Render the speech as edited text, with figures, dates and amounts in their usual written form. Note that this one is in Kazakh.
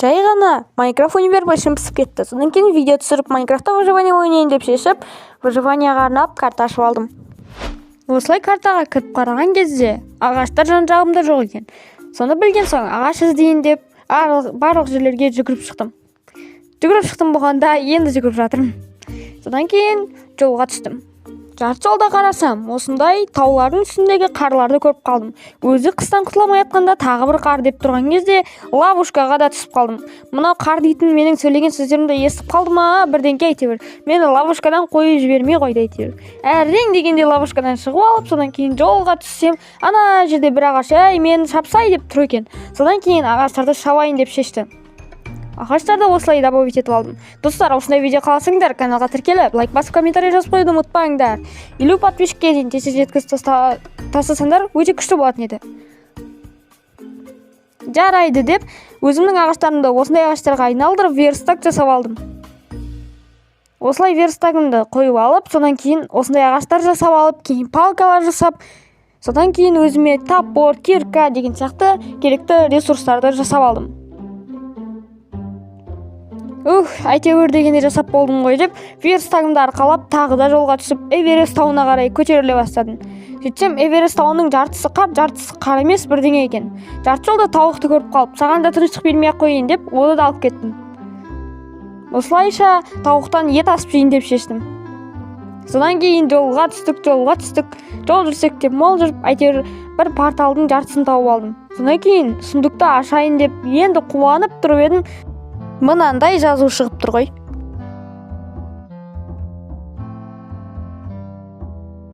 Жай ғана Майнкрафт универ бөлшім пісіп кетті. Содан кейін видео түсіріп Майнкрафтта выживание ойнайын деп шешіп, выживанияға арнап карта ашып алдым. Осылай картаға кіріп қараған кезде ағаштар жан-жағымда жоқ екен. Соны білген соң ағаш іздейін деп барлық жерлерге жүгіріп шықтым. Болғанда енді жүгіріп жатырмын. Содан кейін жолға түстім. Жарты жолда қарасам, осындай таулардың үстіндегі қарларды көріп қалдым. Өзі қыстан құтыламай жатқанда тағы бір қар деп тұрған кезде ловушкаға да түсіп қалдым. Мынау қар дейтін менің сөйлеген сөздерімді естіп қалды ма, бірдеңке әйтеуір. Мені ловушкадан қойып жібермей қойды әйтеуір. Әрең дегенде ловушкадан шығып алып, содан кейін жолға түссем, ана жерде бір ағаш мені шапсай деп тұр екен. Содан кейін ағаштарды шабайын деп шешті. Ағаштарды осылай добавить етіп алдым. Достар, осындай видео қаласыңдар, каналға тіркеліп, лайк басып, комментарий жазып қоюды ұмытпаңдар. Или подписчикке дейін тез жеткізіп тастасаңдар, өте күшті болатын еді. Жарайды деп, өзімнің ағаштарымды осындай ағаштарға айналдырып, верстак жасап алдым. Осылай верстагымды қойып алып, содан кейін осындай ағаштар жасап алып, кейін палкалар жасап, содан кейін өзіме топор, кирка деген сияқты керекті ресурстарды жасап алдым. Әйтеуір дегенде жасап болдым ғой деп, верстагымды арқалап, тағы да жолға түсіп, Эверест тауына қарай көтеріле бастадым. Сөйтсем, Эверест тауының жартысы қар емес бірдеңе екен. Жарты жолда тауықты көріп қалып, саған да тыныштық бермей қойын деп, оны да алып кеттім. Осылайша тауықтан ет асып жейін деп шештім. Содан кейін жолға түстік, жол жүрсек деп мол жүріп, әйтеуір бір порталдың жартысын тауып алдым. Содан кейін сұндықты ашайын деп, енді қуанып тұрып едім, мынандай жазу шығып тұр ғой.